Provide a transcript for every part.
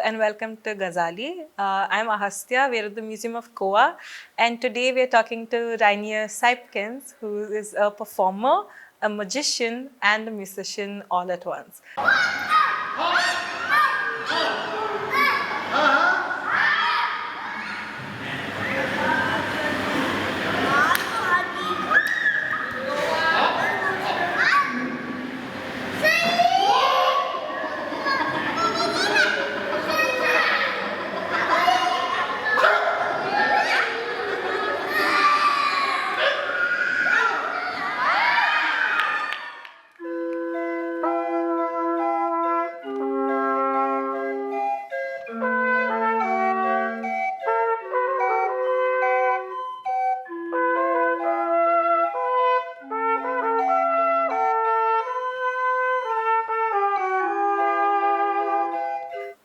and welcome to Gazali. I'm Ahastya, we're at the Museum of Goa, and today we're talking to Reinier Sijpkens, who is a performer, a magician, and a musician all at once.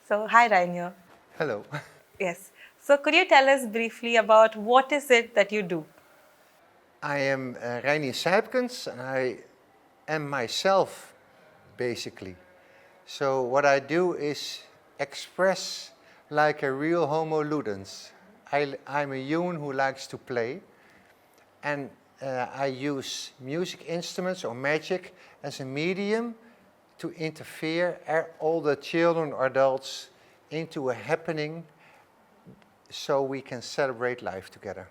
So, hi Reinier. Hello. Yes. So, could you tell us briefly about what is it that you do? I am Reinier Sijpkens. I am myself, basically. So what I do is express like a real homo ludens. I'm a human who likes to play, and I use music instruments or magic as a medium to interfere all the children or adults into a happening so we can celebrate life together.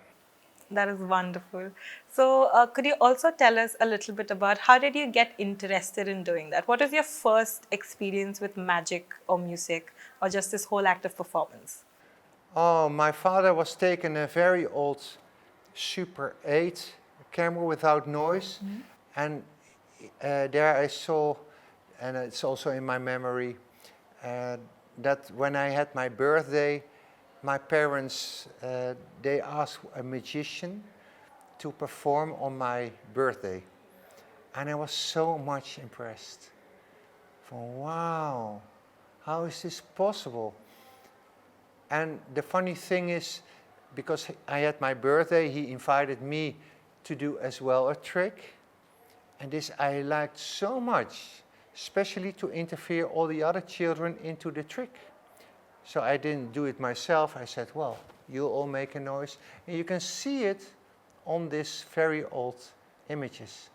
That is wonderful. So, could you also tell us a little bit about how did you get interested in doing that? What was your first experience with magic or music or just this whole act of performance? Oh, my father was taking a very old Super 8 camera without noise, and there I saw, and it's also in my memory, that when I had my birthday, my parents, they asked a magician to perform on my birthday. And I was so much impressed. Wow, how is this possible? And the funny thing is, because I had my birthday, he invited me to do as well a trick. And this I liked so much, especially to interfere all the other children into the trick. So I didn't do it myself. I said, well, you all make a noise. And you can see it on these very old images.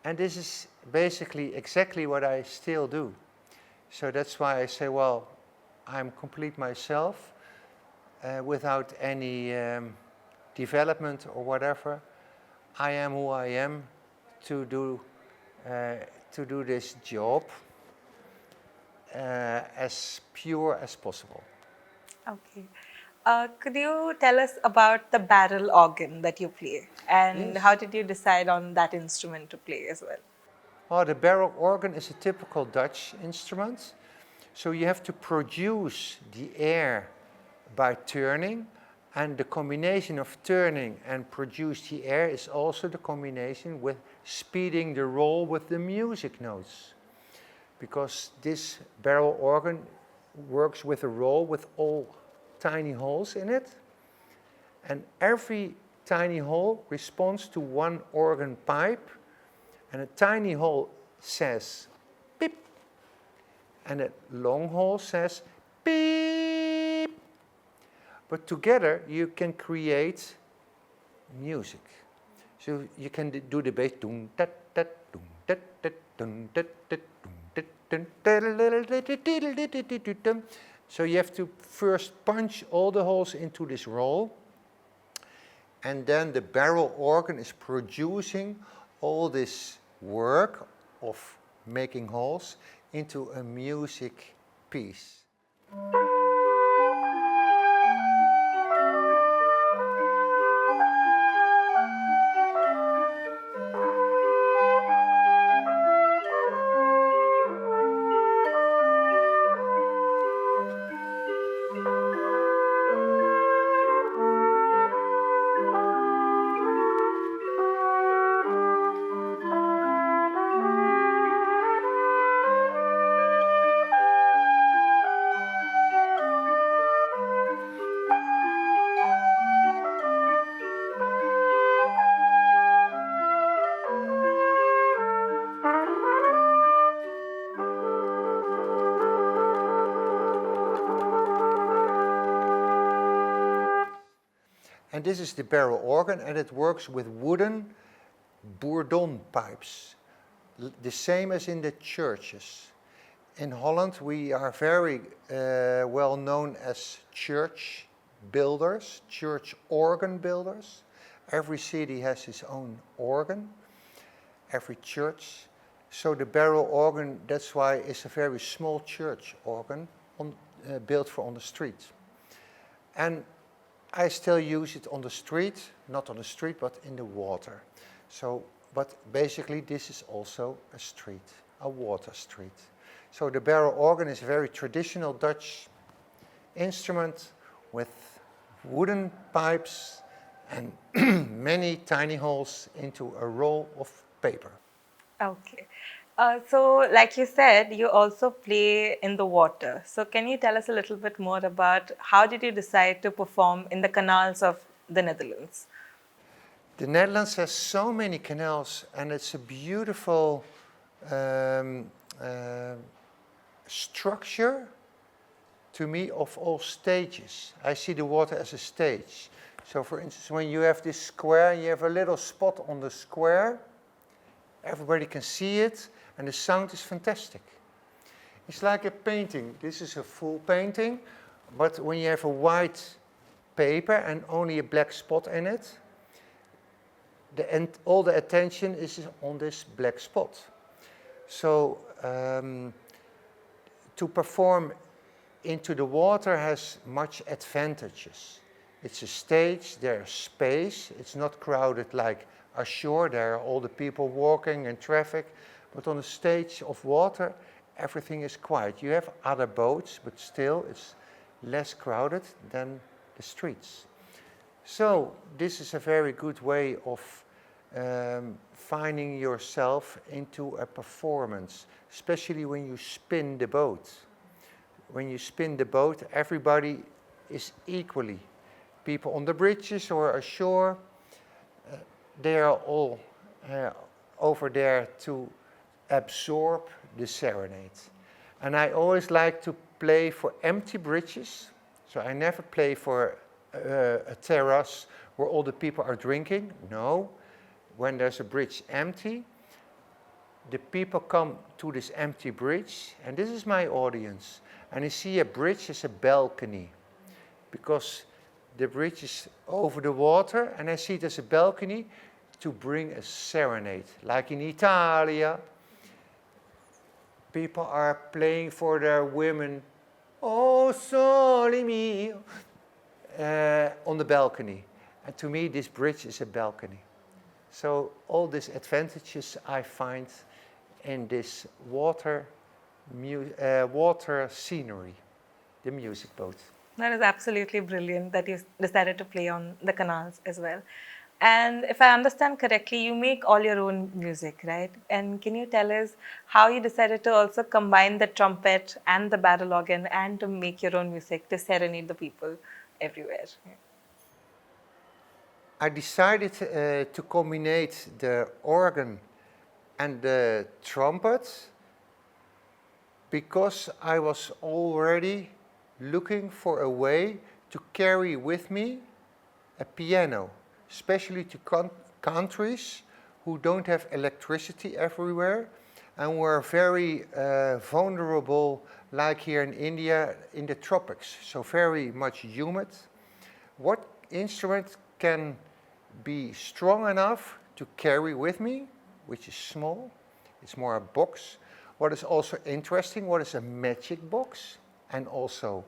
And this is basically exactly what I still do. So that's why I say, well, I'm complete myself without any development or whatever. I am who I am to do this job as pure as possible. Okay. Could you tell us about the barrel organ that you play and Yes. how did you decide on that instrument to play as well? Oh, the barrel organ is a typical Dutch instrument. So you have to produce the air by turning, and the combination of turning and produce the air is also the combination with speeding the roll with the music notes. Because this barrel organ works with a roll with all tiny holes in it, and every tiny hole responds to one organ pipe, and a tiny hole says beep, and a long hole says beep. But together you can create music. So you can do the bass. So you have to first punch all the holes into this roll, and then the barrel organ is producing all this work of making holes into a music piece. this is the barrel organ, and it works with wooden bourdon pipes, the same as in the churches. In Holland, we are very well known as church builders, church organ builders. Every city has its own organ, every church. So the barrel organ, that's why it's a very small church organ built for on the street. And I still use it on the street, not on the street, but in the water. So, but basically this is also a street, a water street. So the barrel organ is a very traditional Dutch instrument with wooden pipes and many tiny holes into a roll of paper. Okay. So, like you said, you also play in the water. So, can you tell us a little bit more about how did you decide to perform in the canals of the Netherlands? The Netherlands has so many canals, and it's a beautiful structure to me of all stages. I see the water as a stage. So for instance, when you have this square, you have a little spot on the square, everybody can see it, and the sound is fantastic. It's like a painting. This is a full painting, but when you have a white paper and only a black spot in it, all the attention is on this black spot. So to perform into the water has much advantages. It's a stage, there's space, it's not crowded like ashore, there are all the people walking and traffic, but on a stage of water, everything is quiet. You have other boats, but still it's less crowded than the streets. So this is a very good way of finding yourself into a performance, especially when you spin the boat. When you spin the boat, everybody is equally. People on the bridges or ashore, they are all over there to absorb the serenade. And I always like to play for empty bridges, so I never play for a terrace where all the people are drinking. No, when there's a bridge empty, the people come to this empty bridge, and this is my audience. And you see a bridge as a balcony, because the bridge is over the water, and I see it as a balcony to bring a serenade. Like in Italia, people are playing for their women, oh sole mio, on the balcony. And to me, this bridge is a balcony. So all these advantages I find in this water scenery, the music boat. That is absolutely brilliant that you decided to play on the canals as well. And if I understand correctly, you make all your own music, right? And can you tell us how you decided to also combine the trumpet and the barrel organ and to make your own music to serenade the people everywhere? I decided to combine the organ and the trumpet because I was already looking for a way to carry with me a piano, especially to countries who don't have electricity everywhere and who are very vulnerable, like here in India, in the tropics, so very much humid. What instrument can be strong enough to carry with me, which is small, it's more a box. What is also interesting, what is a magic box and also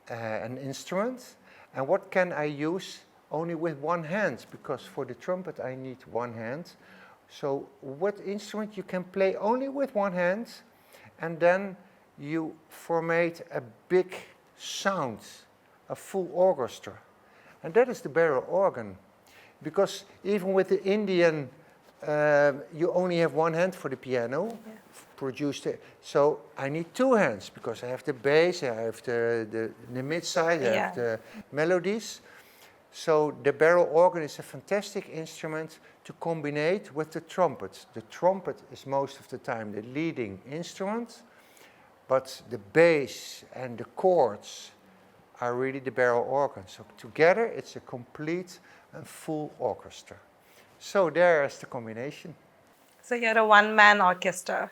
an instrument, and what can I use only with one hand, because for the trumpet I need one hand. So what instrument you can play only with one hand, and then you formate a big sound, a full orchestra. And that is the barrel organ. Because even with the Indian, you only have one hand for the piano, produced it. So I need two hands, because I have the bass, I have the mid side, I have the melodies. So the barrel organ is a fantastic instrument to combine with the trumpet. The trumpet is most of the time the leading instrument, but the bass and the chords are really the barrel organs. So together it's a complete and full orchestra. So there's the combination. So you're a one-man orchestra.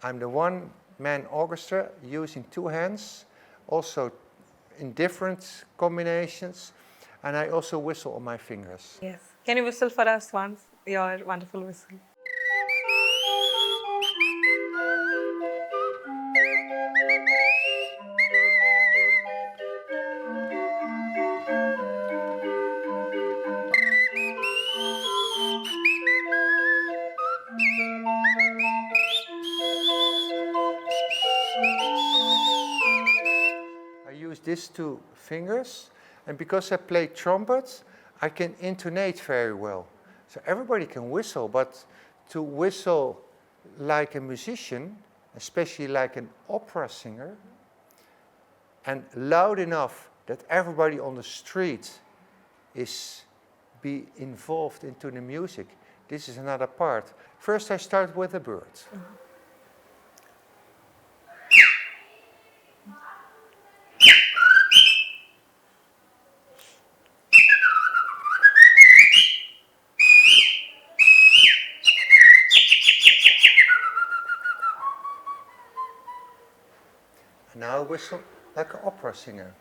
I'm the one-man orchestra using two hands, also in different combinations, and I also whistle on my fingers. Yes. Can you whistle for us once? Your wonderful whistle. I use these two fingers, and because I play trumpet, I can intonate very well. So everybody can whistle, but to whistle like a musician, especially like an opera singer, and loud enough that everybody on the street is be involved into the music, this is another part. First I start with a bird. Now I whistle like an opera singer.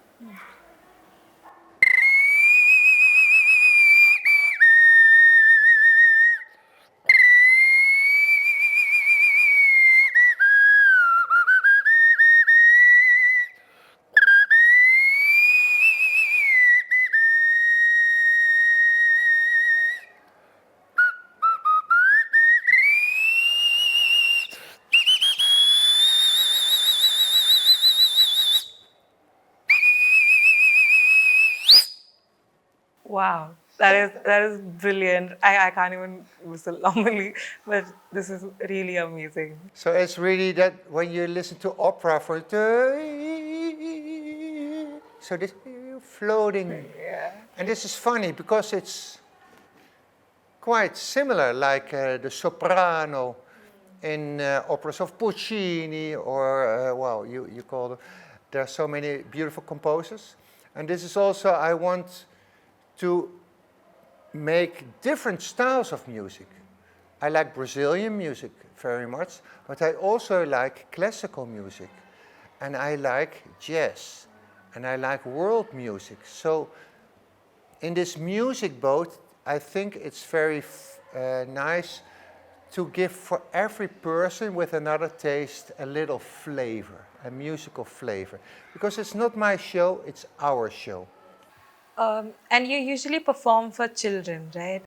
Wow, that is brilliant. I can't even whistle normally, but this is really amazing. So it's really that when you listen to opera for so this floating, Yeah. and this is funny because it's quite similar, like the soprano in operas of Puccini, or well, you call them. There are so many beautiful composers, and this is also I want to make different styles of music. I like Brazilian music very much, but I also like classical music, and I like jazz, and I like world music. So in this music boat, I think it's very nice to give for every person with another taste a little flavor, a musical flavor. Because it's not my show, it's our show. And you usually perform for children, right?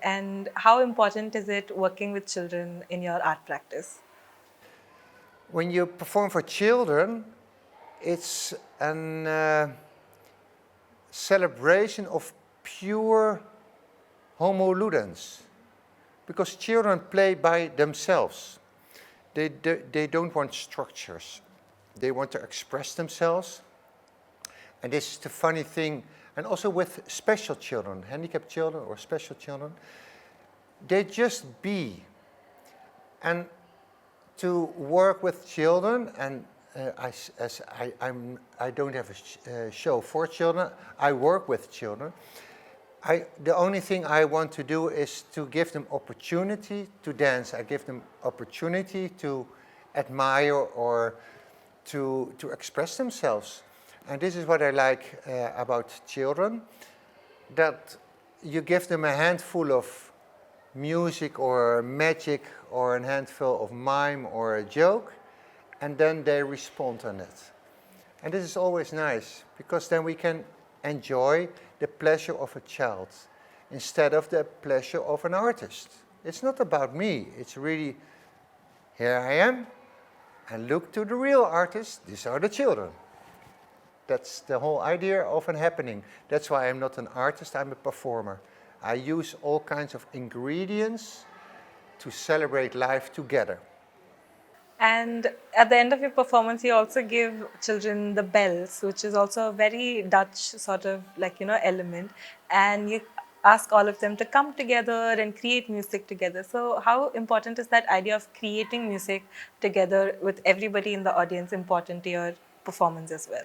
And how important is it working with children in your art practice? When you perform for children, it's a celebration of pure homo ludens. Because children play by themselves. They don't want structures. They want to express themselves. And this is the funny thing, and also with special children, handicapped children or special children, they just be. And to work with children, and I don't have a show for children, I work with children. The only thing I want to do is to give them opportunity to dance. I give them opportunity to admire or to express themselves. And this is what I like about children, that you give them a handful of music or magic or a handful of mime or a joke, and then they respond on it. And this is always nice, because then we can enjoy the pleasure of a child. instead of the pleasure of an artist. It's not about me. It's really, here I am, and look to the real artist. These are the children. That's the whole idea of an happening. That's why I'm not an artist, I'm a performer. I use all kinds of ingredients to celebrate life together. And at the end of your performance, you also give children the bells, which is also a very Dutch sort of element. And you ask all of them to come together and create music together. So, how important is that idea of creating music together with everybody in the audience important to your performance as well?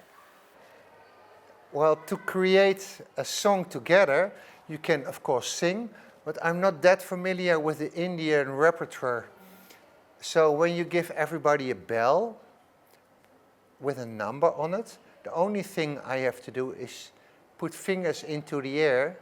Well, to create a song together, you can of course sing, but I'm not that familiar with the Indian repertoire. So when you give everybody a bell with a number on it, the only thing I have to do is put fingers into the air.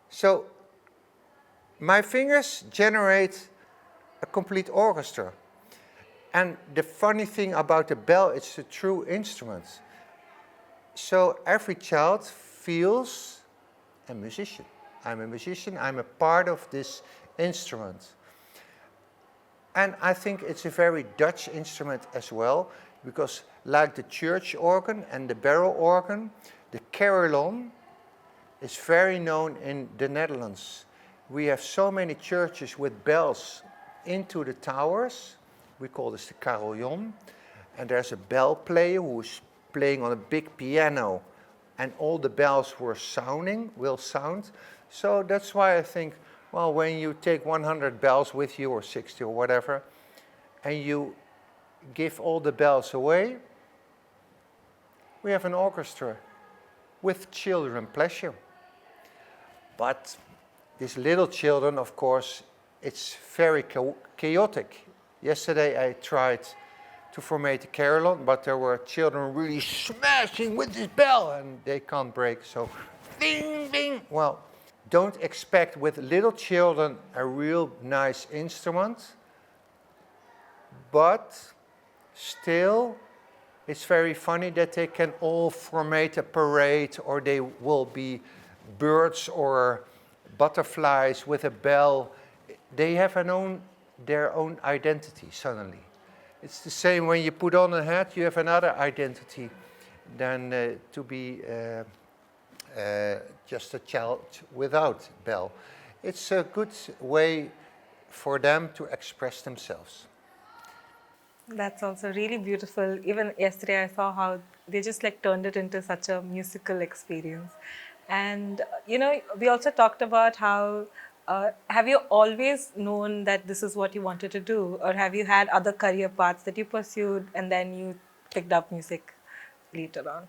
So my fingers generate a complete orchestra. And the funny thing about the bell, it's a true instrument. So every child feels a musician. I'm a musician, I'm a part of this instrument. And I think it's a very Dutch instrument as well, because like the church organ and the barrel organ, the carillon is very known in the Netherlands. We have so many churches with bells into the towers. We call this the carillon. And there's a bell player who's playing on a big piano, and all the bells will sound. So that's why I think, well, when you take 100 bells with you, or 60 or whatever, and you give all the bells away, we have an orchestra with children pleasure. But these little children, of course, it's very chaotic. Yesterday I tried to formate a carillon, but there were children really smashing with this bell and they can't break, so ding, ding. Well, don't expect with little children a real nice instrument, but still it's very funny that they can all formate a parade, or they will be birds or butterflies with a bell. They have their own identity suddenly. It's the same when you put on a hat, you have another identity than to be just a child without bell. It's a good way for them to express themselves. That's also really beautiful. Even yesterday, I saw how they just turned it into such a musical experience. And we also talked about how have you always known that this is what you wanted to do, or have you had other career paths that you pursued and then you picked up music later on?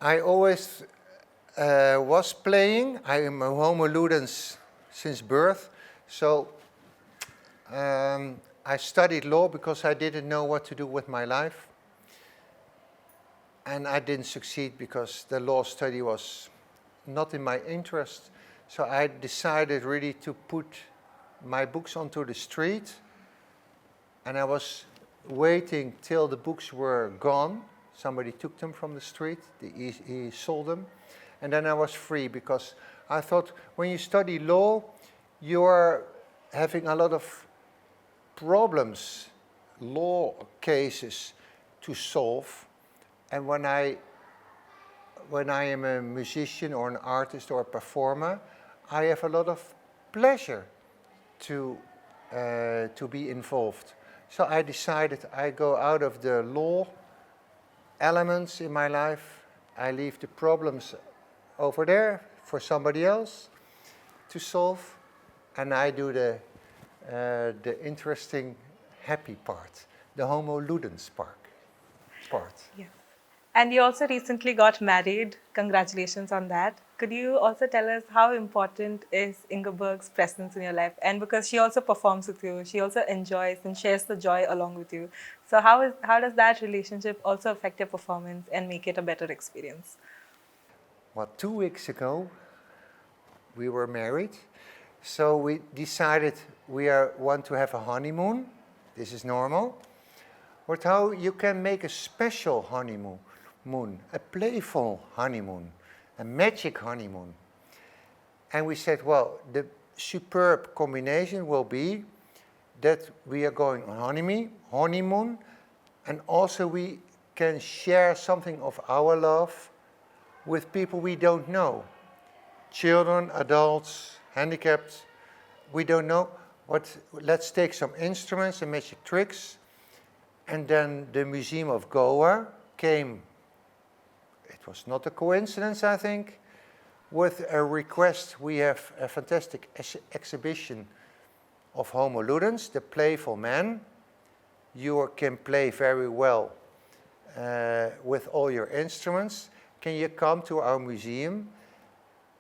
I always was playing. I am a homo ludens since birth, so I studied law because I didn't know what to do with my life. And I didn't succeed because the law study was not in my interest. So I decided really to put my books onto the street. And I was waiting till the books were gone. Somebody took them from the street, he sold them. And then I was free, because I thought when you study law, you are having a lot of problems, law cases to solve. And when I am a musician or an artist or a performer, I have a lot of pleasure to be involved. So I decided I go out of the law elements in my life. I leave the problems over there for somebody else to solve, and I do the interesting, happy part, the homo ludens part. Yeah. And you also recently got married. Congratulations on that. Could you also tell us how important is Ingeborg's presence in your life? And because she also performs with you, she also enjoys and shares the joy along with you. So how does that relationship also affect your performance and make it a better experience? Well, 2 weeks ago, we were married. So we decided want to have a honeymoon. This is normal. But how you can make a special honeymoon, a playful honeymoon, a magic honeymoon. And we said, well, the superb combination will be that we are going on honeymoon, and also we can share something of our love with people we don't know. Children, adults, handicapped, we don't know. Let's take some instruments and magic tricks. And then the Museum of Goa came, it was not a coincidence, I think, with a request. We have a fantastic exhibition of Homo Ludens, the playful man. You can play very well with all your instruments. Can you come to our museum?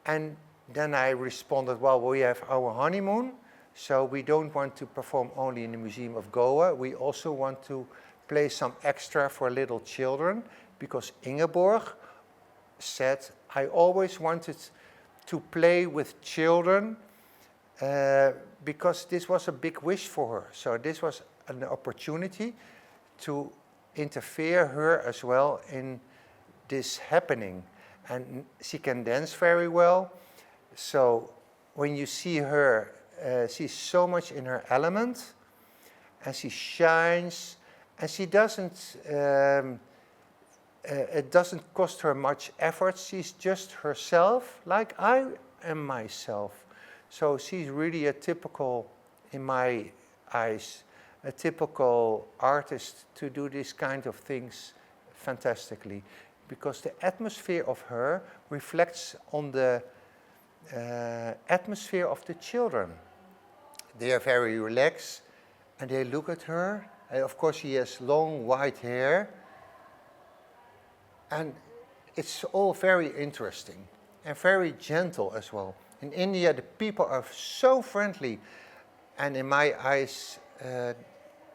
And then I responded, well, we have our honeymoon, so we don't want to perform only in the Museum of Goa. We also want to play some extra for little children, because Ingeborg said, I always wanted to play with children because this was a big wish for her. So this was an opportunity to interfere her as well in this happening. And she can dance very well. So when you see her, she's so much in her element, and she shines, and she doesn't, it doesn't cost her much effort. She's just herself, like I am myself. So she's really a typical, in my eyes, a typical artist to do these kind of things fantastically, because the atmosphere of her reflects on the atmosphere of the children. They are very relaxed, and they look at her. And of course, she has long white hair, and it's all very interesting and very gentle as well. In India, the people are so friendly, and in my eyes,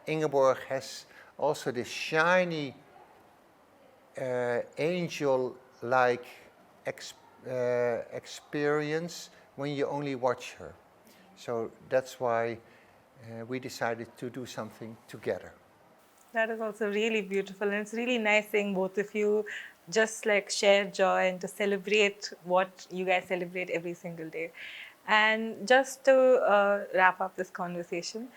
Ingeborg has also this shiny, angel-like experience when you only watch her. So that's why we decided to do something together. That is also really beautiful, and it's really nice seeing both of you just like share joy and to celebrate what you guys celebrate every single day. And just to wrap up this conversation,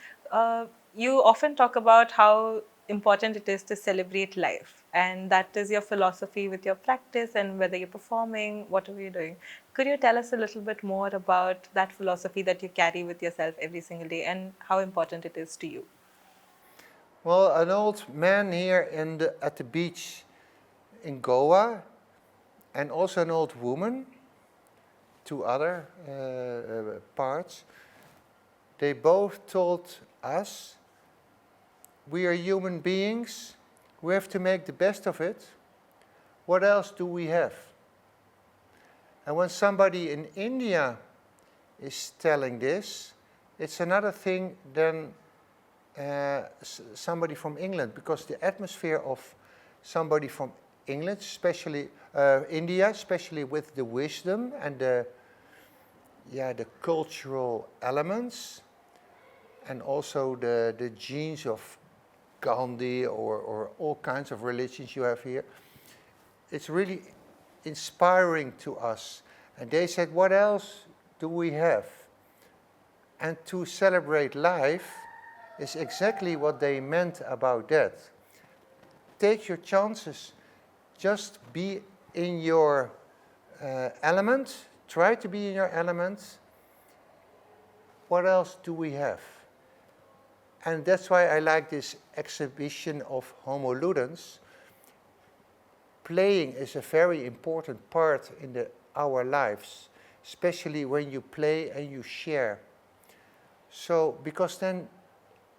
you often talk about how important it is to celebrate life, and that is your philosophy with your practice and whether you're performing, whatever you're doing. Could you tell us a little bit more about that philosophy that you carry with yourself every single day and how important it is to you? Well, an old man here at the beach in Goa, and also an old woman, two other parts, they both told us, we are human beings, we have to make the best of it. What else do we have? And when somebody in India is telling this, it's another thing than somebody from England, because the atmosphere of somebody from England, especially India, especially with the wisdom and the cultural elements, and also the genes of Gandhi or all kinds of religions you have here, it's really inspiring to us. And they said, what else do we have? And to celebrate life is exactly what they meant about that. Take your chances. Just be in your element. Try to be in your element. What else do we have? And that's why I like this exhibition of Homo Ludens. Playing is a very important part in our lives, especially when you play and you share. So, because then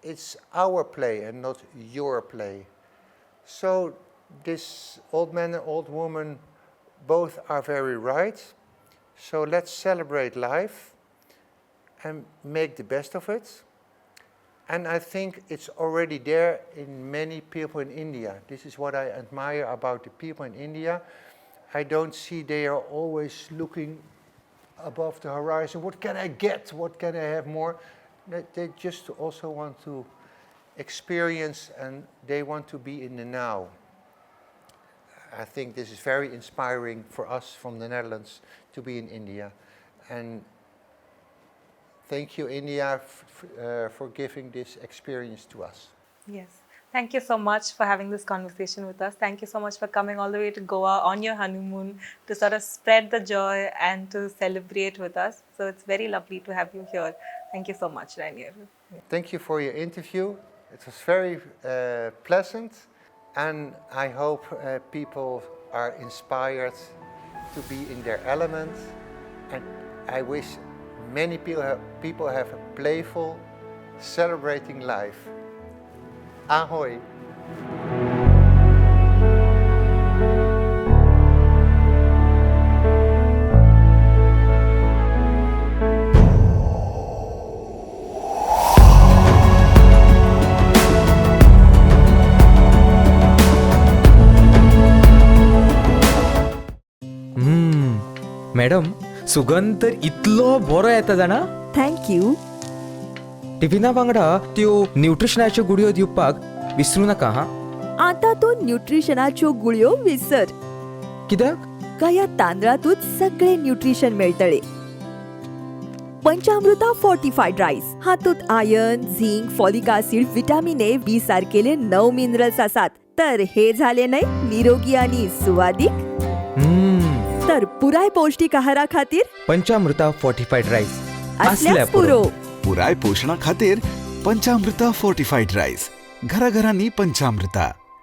it's our play and not your play. So this old man and old woman both are very right. So let's celebrate life and make the best of it. And I think it's already there in many people in India. This is what I admire about the people in India. I don't see they are always looking above the horizon. What can I get? What can I have more? They just also want to experience, and they want to be in the now. I think this is very inspiring for us from the Netherlands to be in India. And thank you, India, for giving this experience to us. Yes. Thank you so much for having this conversation with us. Thank you so much for coming all the way to Goa on your honeymoon to sort of spread the joy and to celebrate with us. So it's very lovely to have you here. Thank you so much, Reinier. Thank you for your interview. It was very pleasant, and I hope people are inspired to be in their element. And I wish many people have a playful, celebrating life. Ahoy! Madam सुगंध तर इतलो बरो येता जाणा. Thank you. टिफिना वांगडा त्यो न्यूट्रिशनाच्यो गुडयो दिवपाक विसरूं नाका हा. आता तो न्यूट्रिशनाच्यो गुळयो विसर. कित्याक? या तांदळातूच सगळे न्यूट्रिशन मेळटले. पंचामृता फोर्टिफाईड राईस हातूंत iron, zinc, folic acid, vitamin A, B सारकेले 9 मिनरल्स आसात. तर हे झाले नाही निरोगी आणि सुवादिक. तर पुराय पौष्टिक आहारा खातीर पंचामृता फोर्टिफाईड राईस असल्यास पुरो. पुराय पोषणा खातीर पंचामृता फोर्टिफाईड राईस. घराघरांनी पंचामृता.